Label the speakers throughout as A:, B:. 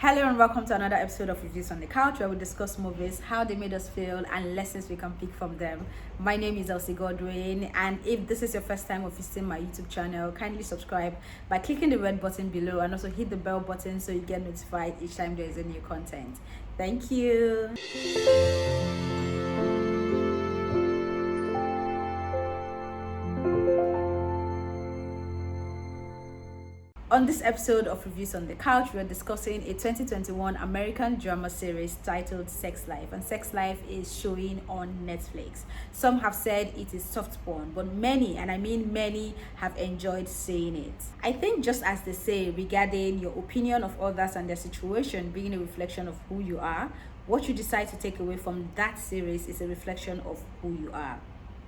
A: Hello and welcome to another episode of Reviews on the Couch, where we discuss movies, how they made us feel, and lessons we can pick from them. My name is Elsie Godwin, and if this is your first time of visiting my YouTube channel, kindly subscribe by clicking the red button below and also hit the bell button so you get notified each time there is a new content. Thank you. On this episode of Reviews on the Couch, we're discussing a 2021 American drama series titled Sex Life, and Sex Life is showing on Netflix. Some have said it is soft porn, but many, and I mean many, have enjoyed seeing it. I think, just as they say regarding your opinion of others and their situation being a reflection of who you are, what you decide to take away from that series is a reflection of who you are.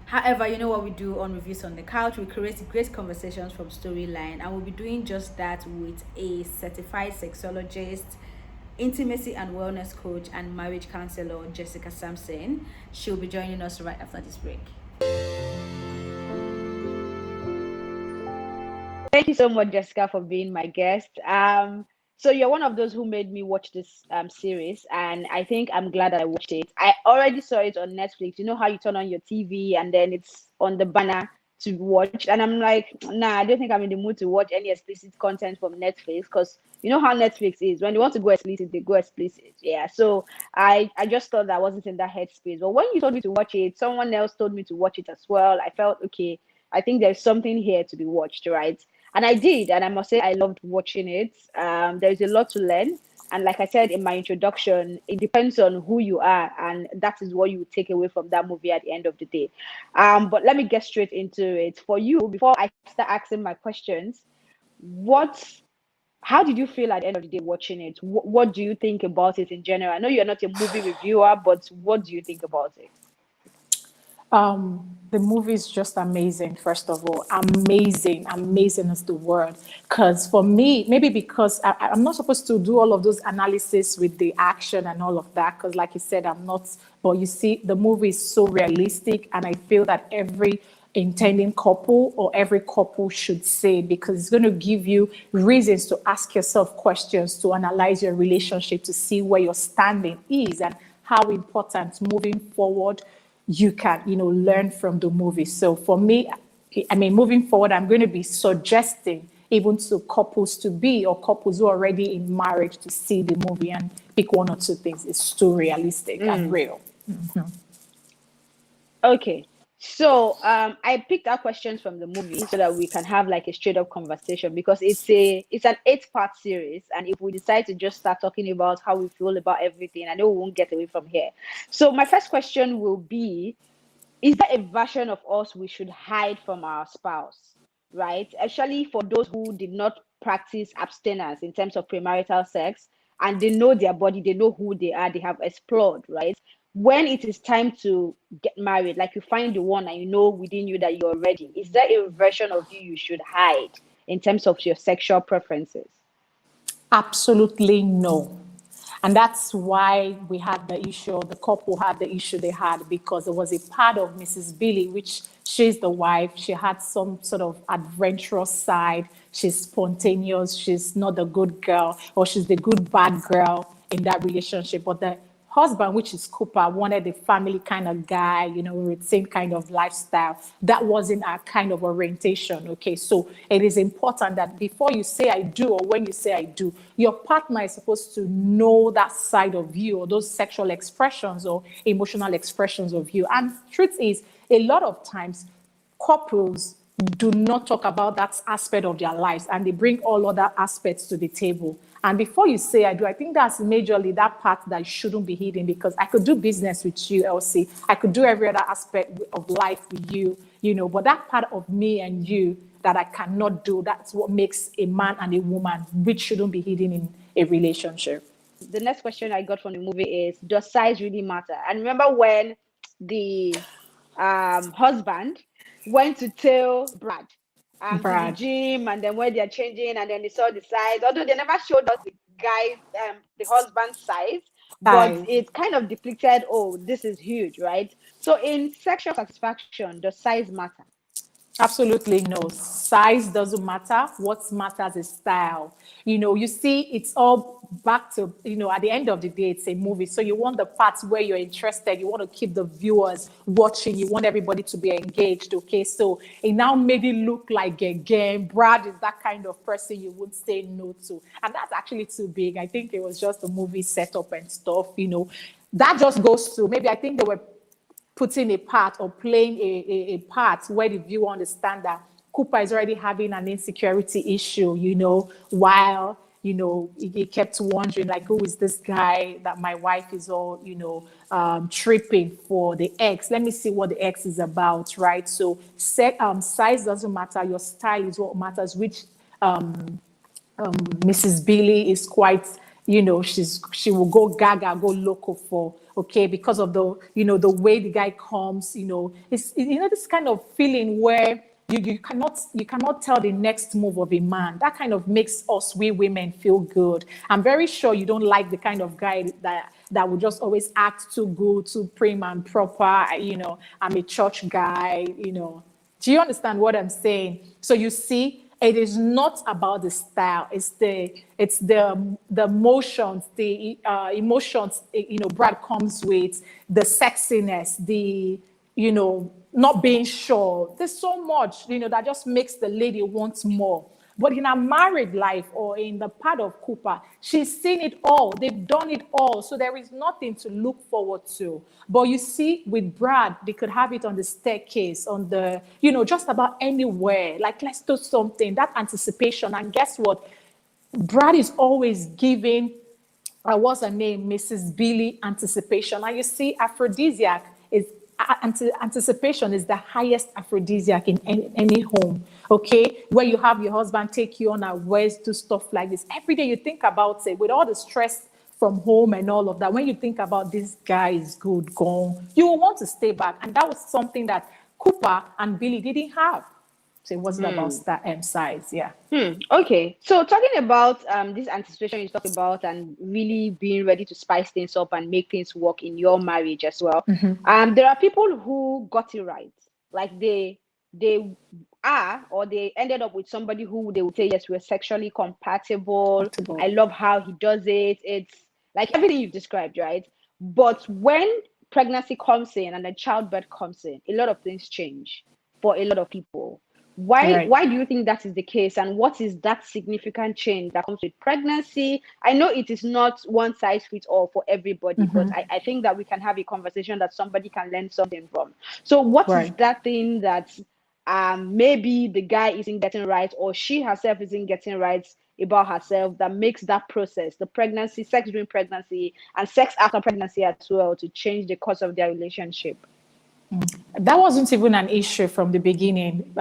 A: However, you know what we do on Reviews on the Couch? We create great conversations from storyline, and we'll be doing just that with a certified sexologist, intimacy and wellness coach, and marriage counselor, Jessica Sampson. She'll be joining us right after this break. Thank you so much, Jessica, for being my guest. So you're one of those who made me watch this series, and I think I'm glad that I watched it. I already saw it on Netflix. You know how you turn on your TV and then it's on the banner to watch, and I'm like, nah, I don't think I'm in the mood to watch any explicit content from Netflix, because you know how Netflix is. When they want to go explicit, they go explicit. Yeah. So I just thought that I wasn't in that headspace. But when you told me to watch it, someone else told me to watch it as well. I felt okay. I think there's something here to be watched, right? And I did, and I must say I loved watching it. There's a lot to learn, and like I said in my introduction, it depends on who you are, and that is what you take away from that movie at the end of the day. But let me get straight into it. For you, before I start asking my questions, what how did you feel at the end of the day watching it? What do you think about it in general? I know you're not a movie reviewer, but what do you think about it?
B: The movie is just amazing. First of all, amazing is the word. Because for me, maybe because I'm not supposed to do all of those analysis with the action and all of that. Because, like you said, I'm not. But you see, the movie is so realistic, and I feel that every intending couple or every couple should say, because it's going to give you reasons to ask yourself questions, to analyze your relationship, to see where your standing is and how important moving forward you can, learn from the movie. So for me, I mean, moving forward, I'm going to be suggesting even to couples to be or couples who are already in marriage to see the movie and pick one or two things. It's too realistic and real.
A: Okay. So I picked out questions from the movie so that we can have like a straight up conversation, because it's an 8-part series, and if we decide to just start talking about how we feel about everything, I know we won't get away from here. So my first question will be, is there a version of us we should hide from our spouse, right? Especially for those who did not practice abstinence in terms of premarital sex, and they know their body, they know who they are, they have explored, right? When it is time to get married, like you find the one and you know within you that you're ready, is there a version of you should hide in terms of your sexual preferences?
B: Absolutely no. And that's why we had the issue, the couple had the issue they had, because it was a part of Mrs. Billy, which she's the wife. She had some sort of adventurous side. She's spontaneous. She's not the good girl, or she's the good bad girl in that relationship. But the husband, which is Cooper, wanted a family kind of guy, with same kind of lifestyle. That wasn't our kind of orientation. Okay, so it is important that before you say I do, or when you say I do, your partner is supposed to know that side of you, or those sexual expressions or emotional expressions of you. And truth is, a lot of times couples do not talk about that aspect of their lives, and they bring all other aspects to the table. And before you say I do, I think that's majorly that part that shouldn't be hidden, because I could do business with you, Elsie. I could do every other aspect of life with you, but that part of me and you that I cannot do, that's what makes a man and a woman, which shouldn't be hidden in a relationship.
A: The next question I got from the movie is, does size really matter? And remember when the husband went to tell Brad to the gym, and then when they're changing, and then they saw the size, although they never showed us the guy's the husband's size, but it kind of depicted, oh, this is huge, right? So in sexual satisfaction, does size matter?
B: Absolutely no. Size doesn't matter. What matters is style. You see, it's all back to, at the end of the day, it's a movie. So you want the parts where you're interested. You want to keep the viewers watching. You want everybody to be engaged. Okay. So it now made it look like a game. Brad is that kind of person you would say no to. And that's actually too big. I think it was just a movie setup and stuff. That just goes to, maybe I think they were putting a part or playing a part where the viewer understand that Cooper is already having an insecurity issue, while, he kept wondering, like, who is this guy that my wife is all, tripping for the ex? Let me see what the ex is about, right? So size doesn't matter. Your style is what matters, which Mrs. Billy is quite, she will go gaga, go loco for, okay, because of the way the guy comes, it's, this kind of feeling where you cannot tell the next move of a man. That kind of makes we women feel good. I'm very sure you don't like the kind of guy that would just always act too good, too prim and proper. I'm a church guy, Do you understand what I'm saying? So you see, it is not about the style. It's the motions, the emotions. Brad comes with the sexiness, the not being sure. There's so much that just makes the lady want more. But in her married life or in the part of Cooper, she's seen it all. They've done it all. So there is nothing to look forward to. But you see, with Brad, they could have it on the staircase, on the, just about anywhere. Like, let's do something, that anticipation. And guess what? Brad is always giving, what's her name? Mrs. Billy anticipation. And you see, aphrodisiac is anticipation is the highest aphrodisiac in any home, okay? Where you have your husband take you on a ways, do stuff like this. Every day you think about it, with all the stress from home and all of that, when you think about this guy is good, gone, you will want to stay back. And that was something that Cooper and Billy didn't have. So it wasn't about size, yeah.
A: Okay, so talking about this anticipation you talked about and really being ready to spice things up and make things work in your marriage as well. There are people who got it right, like they are, or they ended up with somebody who they would say, yes, we're sexually compatible. I love how he does it. It's like everything you've described, right? But when pregnancy comes in and then childbirth comes in, a lot of things change for a lot of people. Why do you think that is the case, and what is that significant change that comes with pregnancy? I know it is not one size fits all for everybody, but I think that we can have a conversation that somebody can learn something from. So what is that thing that maybe the guy isn't getting right, or she herself isn't getting right about herself, that makes that process, the pregnancy, sex during pregnancy and sex after pregnancy as well, to change the course of their relationship?
B: That wasn't even an issue from the beginning.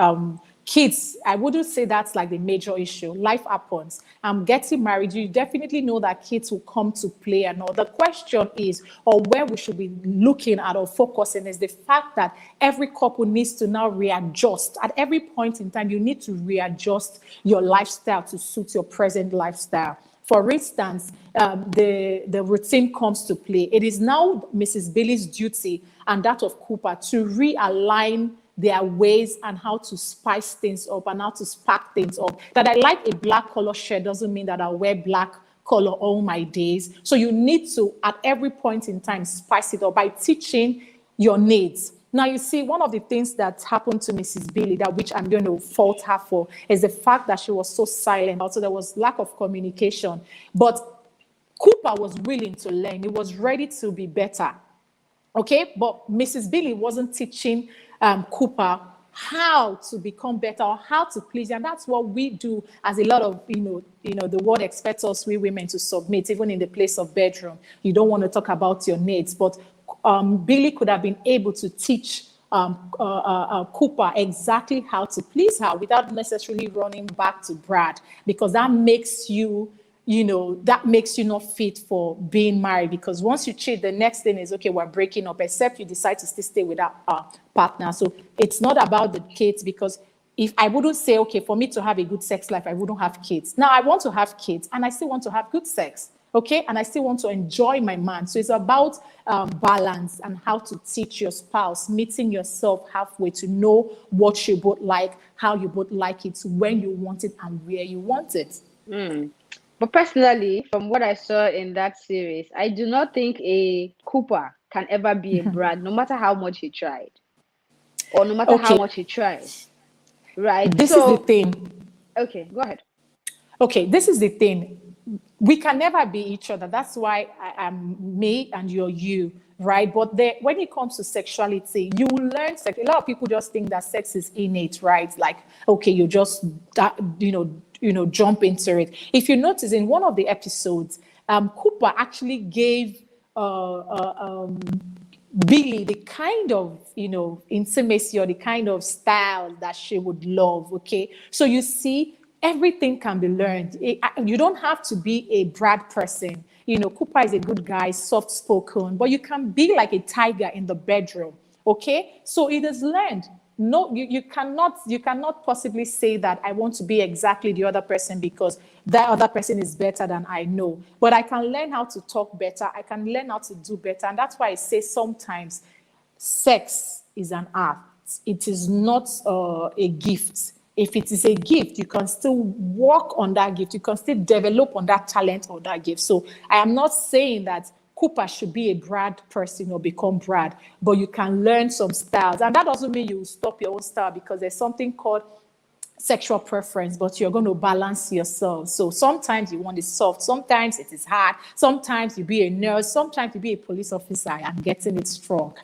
B: Kids, I wouldn't say that's like the major issue. Life happens. Getting married, you definitely know that kids will come to play and all. The question is, or where we should be looking at or focusing, is the fact that every couple needs to now readjust. At every point in time, you need to readjust your lifestyle to suit your present lifestyle. For instance, the routine comes to play. It is now Mrs. Billy's duty and that of Cooper to realign their ways and how to spice things up and how to spark things up. That I like a black color shirt doesn't mean that I wear black color all my days. So you need to, at every point in time, spice it up by teaching your needs. Now, you see, one of the things that happened to Mrs. Billy, that which I'm going to fault her for, is the fact that she was so silent. Also, there was lack of communication. But Cooper was willing to learn. He was ready to be better. Okay? But Mrs. Billy wasn't teaching Cooper how to become better or how to please. And that's what we do, as a lot of, the world expects us, we women, to submit, even in the place of bedroom. You don't want to talk about your needs. But Billy could have been able to teach Cooper exactly how to please her without necessarily running back to Brad, because that makes you not fit for being married. Because once you cheat, the next thing is, okay, we're breaking up, except you decide to still stay with that partner. So it's not about the kids, because if I wouldn't say, okay, for me to have a good sex life, I wouldn't have kids. Now I want to have kids and I still want to have good sex. okay? And I still want to enjoy my man. So it's about balance and how to teach your spouse, meeting yourself halfway to know what you both like, how you both like it, when you want it, and where you want it.
A: But personally, from what I saw in that series, I do not think a Cooper can ever be a Brad, no matter how much he tried, or no matter how
B: Okay,
A: much he tries, right?
B: this is the
A: So,
B: thing.
A: okay, go ahead.
B: Okay, this is the thing. We can never be each other. That's why I am me and you're you, right? But when it comes to sexuality, you will learn sex. A lot of people just think that sex is innate, right? Like, okay, you just jump into it. If you notice in one of the episodes, Cooper actually gave Billy the kind of intimacy or the kind of style that she would love. Okay, so you see, everything can be learned. You don't have to be a Brad person. Cooper is a good guy, soft spoken, but you can be like a tiger in the bedroom. Okay, so it is learned. No, you cannot possibly say that I want to be exactly the other person because that other person is better than I know. But I can learn how to talk better. I can learn how to do better. And that's why I say sometimes sex is an art. It is not a gift. If it is a gift, you can still work on that gift. You can still develop on that talent or that gift. So I am not saying that Cooper should be a Brad person or become Brad, but you can learn some styles. And that doesn't mean you stop your own style, because there's something called sexual preference, but you're going to balance yourself. So sometimes you want it soft, sometimes it is hard, sometimes you be a nurse, sometimes you be a police officer and getting it strong.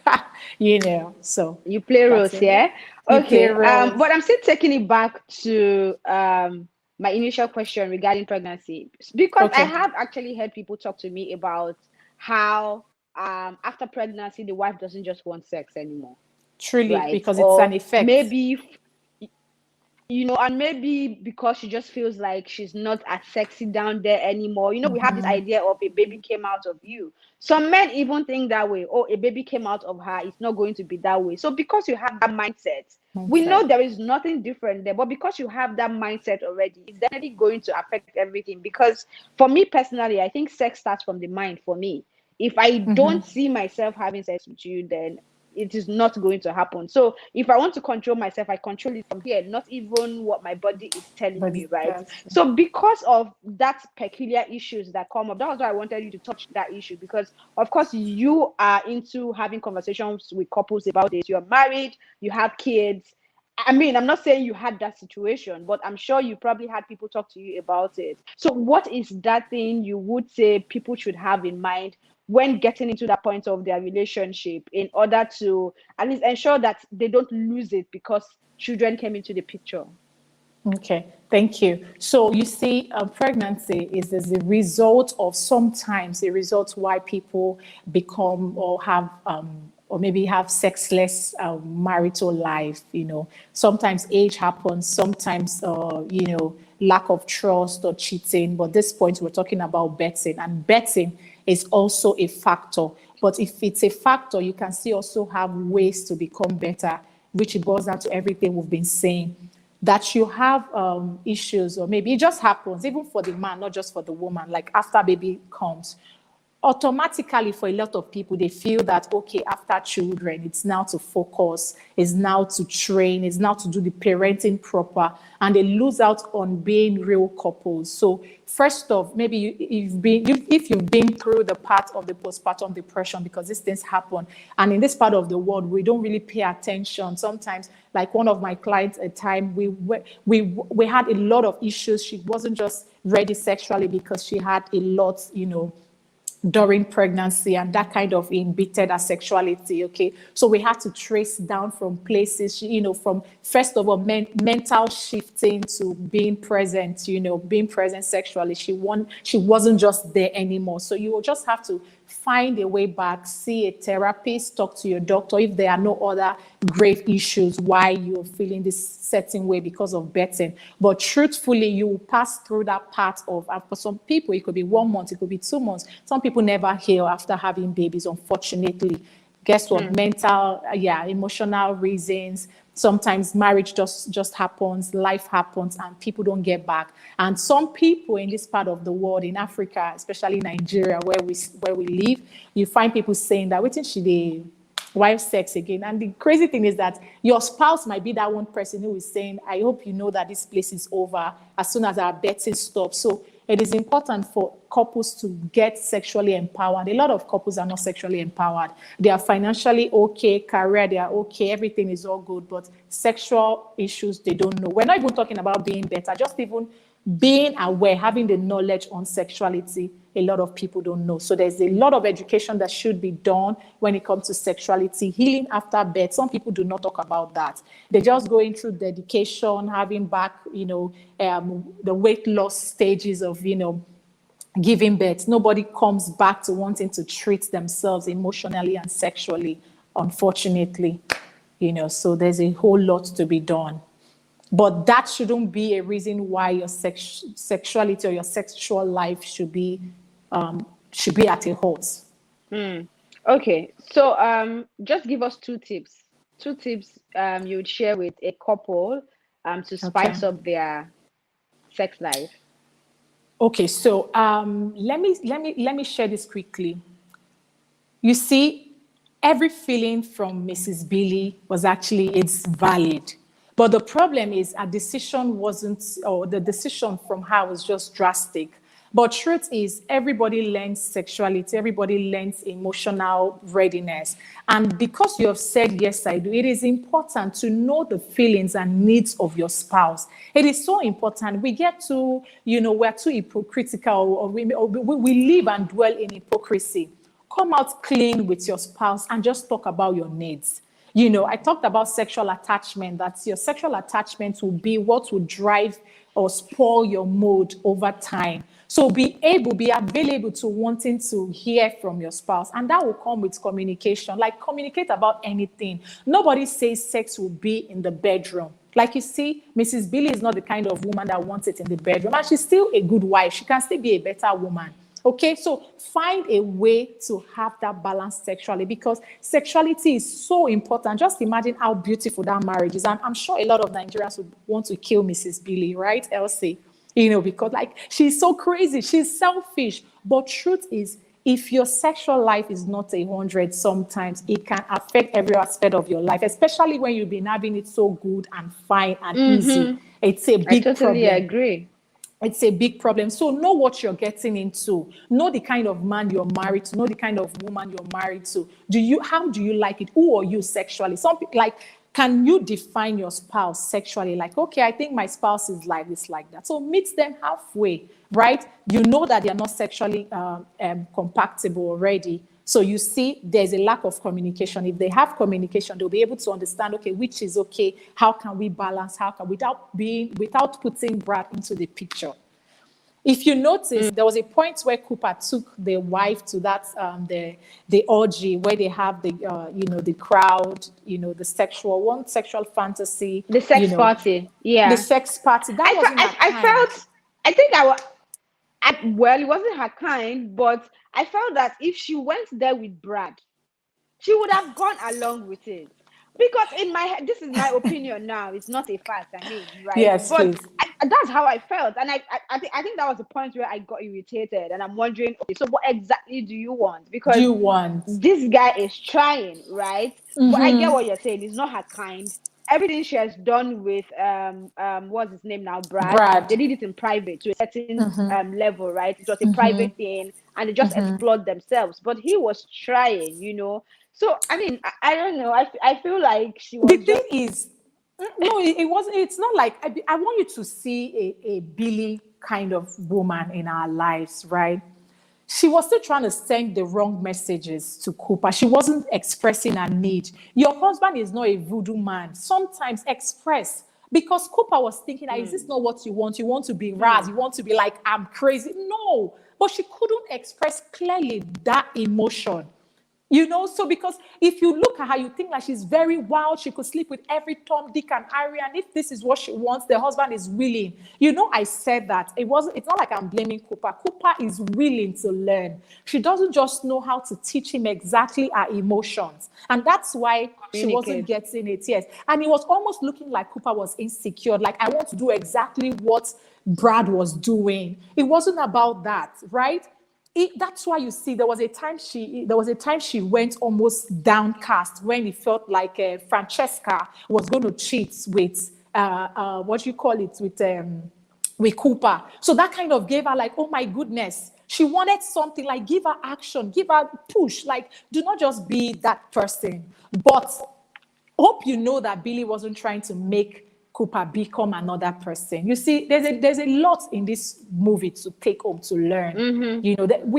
B: So
A: You play
B: that's
A: roles,
B: it.
A: yeah?
B: You play
A: Okay.
B: roles.
A: But I'm still taking it back to my initial question regarding pregnancy, because I
B: Okay,
A: have actually heard people talk to me about how after pregnancy the wife doesn't just want sex anymore,
B: truly,
A: right?
B: because it's
A: Or
B: an effect.
A: maybe and maybe because she just feels like she's not as sexy down there anymore. We have this idea of a baby came out of you. Some men even think that way. Oh, a baby came out of her, it's not going to be that way. So because you have that mindset, we
B: Mindset.
A: know there is nothing different there, but because you have that mindset already, it's definitely going to affect everything. Because for me personally, I think sex starts from the mind. For me, if I don't see myself having sex with you, then it is not going to happen. So if I want to control myself, I control it from here, not even what my body is telling
B: But
A: me, right?
B: that's true.
A: So because of that peculiar issues that come up, that was why I wanted you to touch that issue, because of course you are into having conversations with couples about this. You're married, you have kids. I mean, I'm not saying you had that situation, but I'm sure you probably had people talk to you about it. So what is that thing you would say people should have in mind when getting into that point of their relationship, in order to at least ensure that they don't lose it because children came into the picture?
B: Okay, thank you. So you see, pregnancy is a result of, sometimes a result why people become or have or maybe have sexless marital life. Sometimes age happens, sometimes lack of trust or cheating. But at this point, we're talking about betting, and betting is also a factor. But if it's a factor, you can still also have ways to become better, which it boils down to everything we've been saying, that you have issues, or maybe it just happens, even for the man, not just for the woman, like after baby comes. Automatically, for a lot of people, they feel that, okay, after children, it's now to focus, it's now to train, it's now to do the parenting proper, and they lose out on being real couples. So first off, maybe if you've been through the part of the postpartum depression, because these things happen, and in this part of the world, we don't really pay attention. Sometimes, like one of my clients, at a time, we had a lot of issues. She wasn't just ready sexually because she had a lot, during pregnancy, and that kind of embittered her sexuality. Okay, so we had to trace down from places, from first of all mental shifting to being present, being present sexually. She wasn't just there anymore. So you will just have to find a way back, see a therapist, talk to your doctor if there are no other grave issues why you're feeling this certain way because of betting. But truthfully, you will pass through that part of, and for some people, it could be 1 month, it could be 2 months. Some people never heal after having babies, unfortunately. Guess what? Mental, emotional reasons, Sometimes marriage just happens, life happens, and people don't get back. And some people in this part of the world, in Africa, especially Nigeria, where we live, you find people saying that waiting should they wife sex again. And the crazy thing is that your spouse might be that one person who is saying, I hope you know that this place is over as soon as our betting stops. So it is important for couples to get sexually empowered. A lot of couples are not sexually empowered. They are financially okay, career, they are okay, everything is all good, but sexual issues, they don't know. We're not even talking about being better, just even being aware, having the knowledge on sexuality, a lot of people don't know. So there's a lot of education that should be done when it comes to sexuality, healing after birth. Some people do not talk about that. They're just going through dedication, having back, the weight loss stages of, giving birth. Nobody comes back to wanting to treat themselves emotionally and sexually, unfortunately. So there's a whole lot to be done. But that shouldn't be a reason why your sexuality or your sexual life should be at a halt.
A: Okay, so just give us two tips. Two tips you would share with a couple to spice up their sex life.
B: Okay, so let me share this quickly. You see, every feeling from Mrs. Billy it's valid. But the problem is the decision from her was just drastic. But truth is, everybody learns sexuality, everybody learns emotional readiness. And because you have said, yes, I do, it is important to know the feelings and needs of your spouse. It is so important. We get to, we're too hypocritical, or we live and dwell in hypocrisy. Come out clean with your spouse and just talk about your needs. I talked about sexual attachment, that your sexual attachment will be what will drive or spoil your mood over time. So be available to wanting to hear from your spouse. And that will come with communication. Like, communicate about anything. Nobody says sex will be in the bedroom. Like, you see, Mrs. Billy is not the kind of woman that wants it in the bedroom. And she's still a good wife. She can still be a better woman. Okay, so find a way to have that balance sexually, because sexuality is so important. Just imagine how beautiful that marriage is. I'm sure a lot of Nigerians would want to kill Mrs. Billy, right, Elsie? Because she's so crazy, she's selfish. But truth is, if your sexual life is not 100, sometimes it can affect every aspect of your life, especially when you've been having it so good and fine and easy. It's a big problem.
A: I totally agree.
B: It's a big problem. So know what you're getting into. Know the kind of man you're married to. Know the kind of woman you're married to. How do you like it? Who are you sexually? Some people, can you define your spouse sexually? Like, okay, I think my spouse is like this, like that. So meet them halfway, right? You know that they're not sexually compatible already. So you see, there's a lack of communication. If they have communication, they'll be able to understand, okay, which is okay, how can we balance, without putting Brad into the picture. If you notice, there was a point where Cooper took the wife to that the orgy where they have the crowd, the sexual fantasy,
A: the sex party, yeah,
B: the sex party. That wasn't her kind.
A: I felt. I think well, it wasn't her kind, but I felt that if she went there with Brad, she would have gone along with it. Because in my head, this is my opinion now. It's not a fact, right?
B: Yes, but
A: that's how I felt. And I think that was the point where I got irritated. And I'm wondering, okay, so what exactly do you want? Because this guy is trying, right? But I get what you're saying. It's not her kind. Everything she has done with what's his name now, Brad. They did it in private to a certain level, right? It was a private thing, and they just explored themselves. But he was trying, So I don't know. I feel like she was.
B: The thing is, no, it wasn't. It's not like I want you to see a Billy kind of woman in our lives, right? She was still trying to send the wrong messages to Cooper. She wasn't expressing her need. Your husband is not a voodoo man. Sometimes express. Because Cooper was thinking, is this not what you want? You want to be Raz. You want to be like, I'm crazy. No. But she couldn't express clearly that emotion. So because if you look at her, you think like she's very wild. She could sleep with every Tom, Dick, and Harry. And if this is what she wants, the husband is willing. I said that. It's not like I'm blaming Cooper. Cooper is willing to learn. She doesn't just know how to teach him exactly her emotions. And that's why she wasn't
A: Communicate.
B: getting it, yes. And it was almost looking like Cooper was insecure, like, I want to do exactly what Brad was doing. It wasn't about that, right? That's why you see there was a time she went almost downcast when it felt like Francesca was going to cheat with what you call it, with Cooper. So that kind of gave her like, oh my goodness, she wanted something, like give her action, give her push, like do not just be that person. But hope you know that Billy wasn't trying to make Cooper become another person. You see, there's a lot in this movie to take home to learn.
A: Mm-hmm.
B: You know that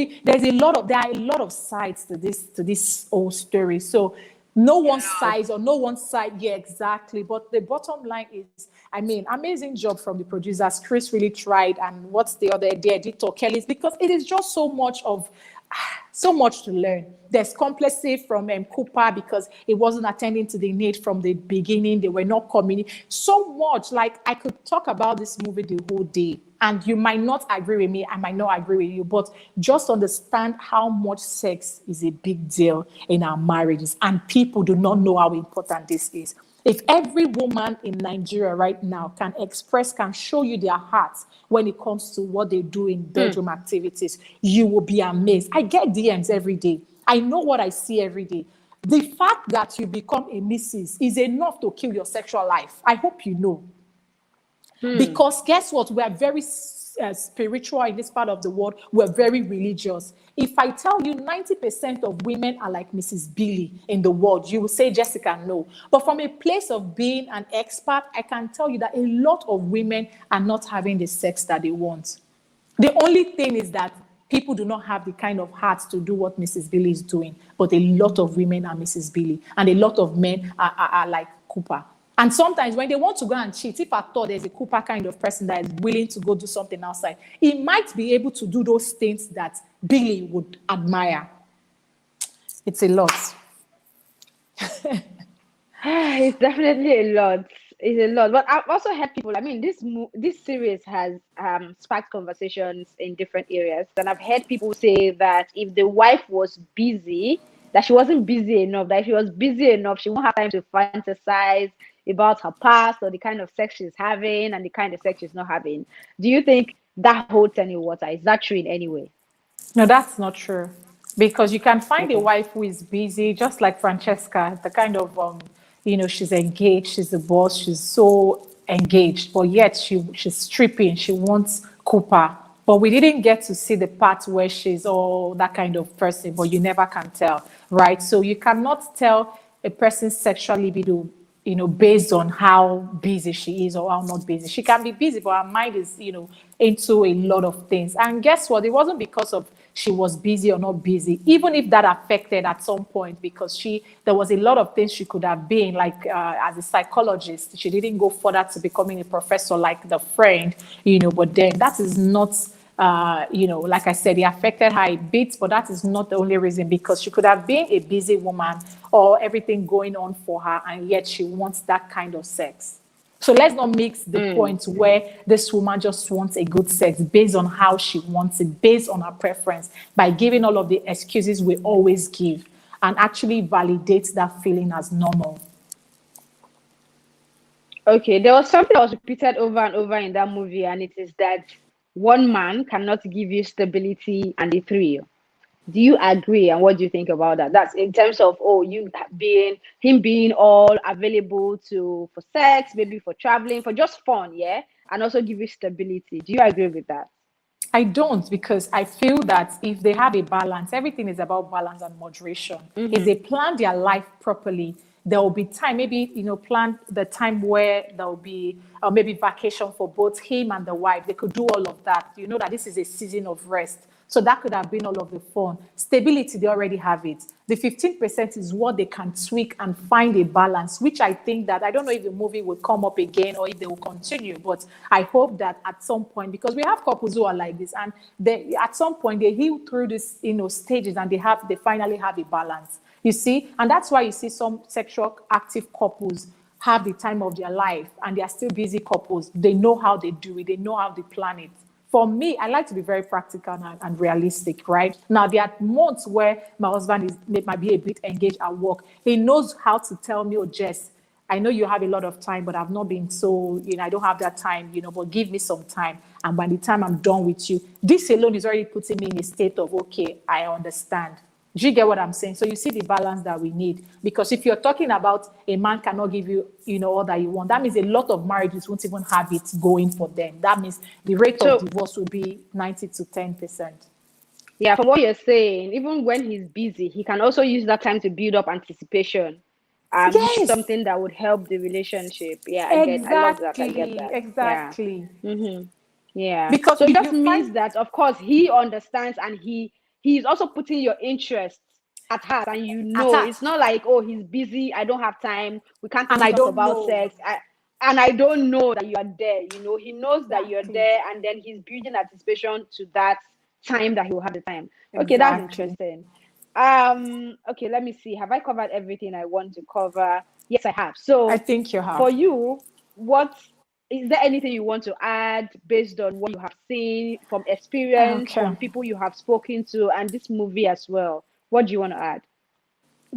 B: there are a lot of sides to this whole story. So no one side, yeah, exactly. But the bottom line is, I mean, amazing job from the producers. Chris really tried, and what's the editor Kelly's, because it is just so much to learn. There's complicity from Cooper because it wasn't attending to the need from the beginning. They were not coming. So much. Like, I could talk about this movie the whole day, and you might not agree with me. I might not agree with you, but just understand how much sex is a big deal in our marriages, and people do not know how important this is. If every woman in Nigeria right now can show you their hearts when it comes to what they do in bedroom activities, you will be amazed. I get DMs every day. I know what I see every day. The fact that you become a missus is enough to kill your sexual life. I hope you know. Because guess what? We are very spiritual in this part of the world. We're very religious. If I tell you 90% of women are like Mrs. Billy in the world, you will say, Jessica, no. But from a place of being an expert, I can tell you that a lot of women are not having the sex that they want. The only thing is that people do not have the kind of heart to do what Mrs. Billy is doing. But a lot of women are Mrs. Billy, and a lot of men are like Cooper. And sometimes when they want to go and cheat, if I thought there's a Cooper kind of person that is willing to go do something outside, he might be able to do those things that Billy would admire. It's a lot.
A: It's definitely a lot. It's a lot. But I've also heard people, I mean, this series has sparked conversations in different areas. And I've heard people say that if the wife was busy, that she wasn't busy enough, that if she was busy enough, she won't have time to fantasize about her past or the kind of sex she's having and the kind of sex she's not having. Do you think that holds any water? Is that true in any way?
B: No, that's not true. Because you can find a
A: Okay.
B: wife who is busy, just like Francesca, the kind of, she's engaged, she's a boss, she's so engaged, but yet she's stripping, she wants Cooper. But we didn't get to see the part where she's that kind of person, but you never can tell, right? So you cannot tell a person's sexual libido, based on how busy she is or how not busy. She can be busy, but her mind is, into a lot of things. And guess what? It wasn't because of she was busy or not busy, even if that affected at some point, because there was a lot of things she could have been, like as a psychologist. She didn't go further to becoming a professor like the friend, but then that is not like I said, it affected her a bit, but that is not the only reason, because she could have been a busy woman or everything going on for her, and yet she wants that kind of sex. So let's not mix the point where this woman just wants a good sex based on how she wants it, based on her preference, by giving all of the excuses we always give, and actually validate that feeling as normal.
A: Okay, there was something that was repeated over and over in that movie, and it is that one man cannot give you stability and the thrill. Do you agree? And what do you think about that? That's in terms of you being him being all available for sex, maybe for traveling, for just fun, yeah, and also give you stability. Do you agree with that?
B: I don't, because I feel that if they have a balance, everything is about balance and moderation. If
A: Mm-hmm.
B: they plan their life properly, there will be time, maybe, plan the time where there will be maybe vacation for both him and the wife. They could do all of that. You know that this is a season of rest. So that could have been all of the fun. Stability, they already have it. The 15% is what they can tweak and find a balance, which I think that, I don't know if the movie will come up again or if they will continue, but I hope that at some point, because we have couples who are like this, and at some point they heal through this, stages, and they finally have a balance. You see, and that's why you see some sexual active couples have the time of their life, and they are still busy couples. They know how they do it. They know how they plan it. for me, I like to be very practical and realistic, right? Now, there are months where my husband might be a bit engaged at work. He knows how to tell me, oh, Jess, I know you have a lot of time, but I've not been so, I don't have that time, but give me some time. And by the time I'm done with you, this alone is already putting me in a state of, okay, I understand. Do you get what I'm saying? So you see the balance that we need. Because if you're talking about a man cannot give you, all that you want, that means a lot of marriages won't even have it going for them. That means the rate of
A: So
B: divorce will be 90 to 10%.
A: yeah, from what you're saying, even when he's busy, he can also use that time to build up anticipation, which is
B: Yes,
A: something that would help the relationship. Yeah, I love that. I get
B: exactly,
A: that. Yeah.
B: exactly.
A: Mm-hmm. Yeah.
B: Because
A: So it just
B: you find
A: means that, of course, he understands, and he's also putting your interests at heart, and it's
B: attached,
A: not like, oh, he's busy, I don't have time, we can't
B: and
A: even
B: I
A: talk
B: don't
A: about
B: know.
A: sex. And I don't know that you are there. He knows that you're
B: Exactly,
A: there, and then he's building anticipation to that time that he will have the time. Okay, that's
B: exactly.
A: interesting. Okay, let me see. Have I covered everything I want to cover? Yes, I have.
B: I
A: So
B: think you
A: for
B: have.
A: you, what is there anything you want to add based on what you have seen from experience,
B: Okay.
A: from people you have spoken to, and this movie as well? What do you want to add?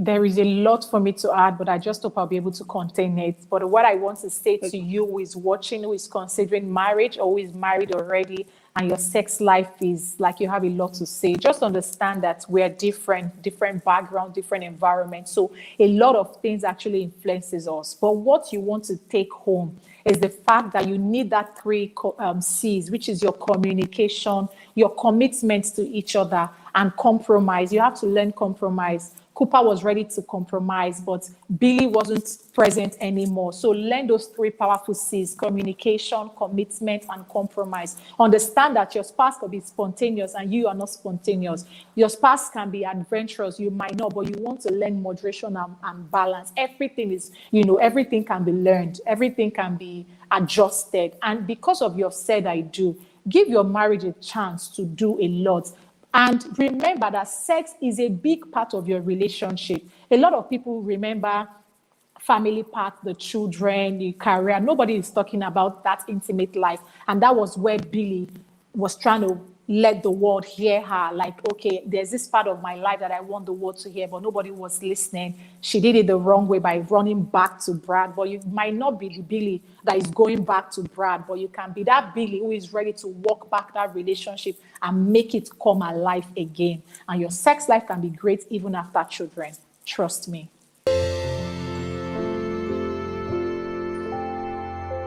B: There is a lot for me to add, but I just hope I'll be able to contain it. But what I want to say to you who is watching, who is considering marriage or who is married already, and your sex life is like you have a lot to say, just understand that we're different background, different environment. So a lot of things actually influences us. But what you want to take home is the fact that you need that three C's, which is your communication, your commitment to each other, and compromise. You have to learn compromise. Cooper was ready to compromise, but Billy wasn't present anymore. So learn those three powerful C's: communication, commitment, and compromise. Understand that your spouse can be spontaneous and you are not spontaneous. Your spouse can be adventurous, you might not, but you want to learn moderation and balance. Everything is, everything can be learned, everything can be adjusted. And because of your said I do, give your marriage a chance to do a lot. And remember that sex is a big part of your relationship. A lot of people remember family part, the children, the career. Nobody is talking about that intimate life. And that was where Billy was trying to let the world hear her. Like, okay, there's this part of my life that I want the world to hear, but nobody was listening. She did it the wrong way by running back to Brad. But you might not be the Billy that is going back to Brad, but you can be that Billy who is ready to walk back that relationship and make it come alive again. And your sex life can be great even after children. Trust me.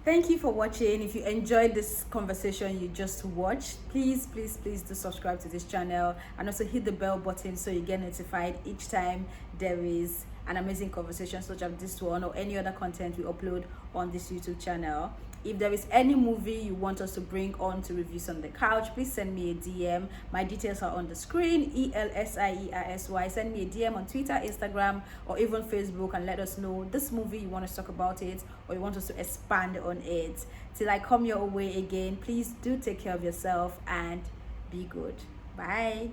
C: Thank you for watching. If you enjoyed this conversation you just watched, please do subscribe to this channel, and also hit the bell button so you get notified each time there is an amazing conversation such as this one or any other content we upload on this YouTube channel. If there is any movie you want us to bring on to reviews on the couch, please send me a DM. My details are on the screen, ELSIEISY. Send me a DM on Twitter, Instagram, or even Facebook, and let us know this movie you want us to talk about it, or you want us to expand on it. Till I come your way again, please do take care of yourself and be good. Bye.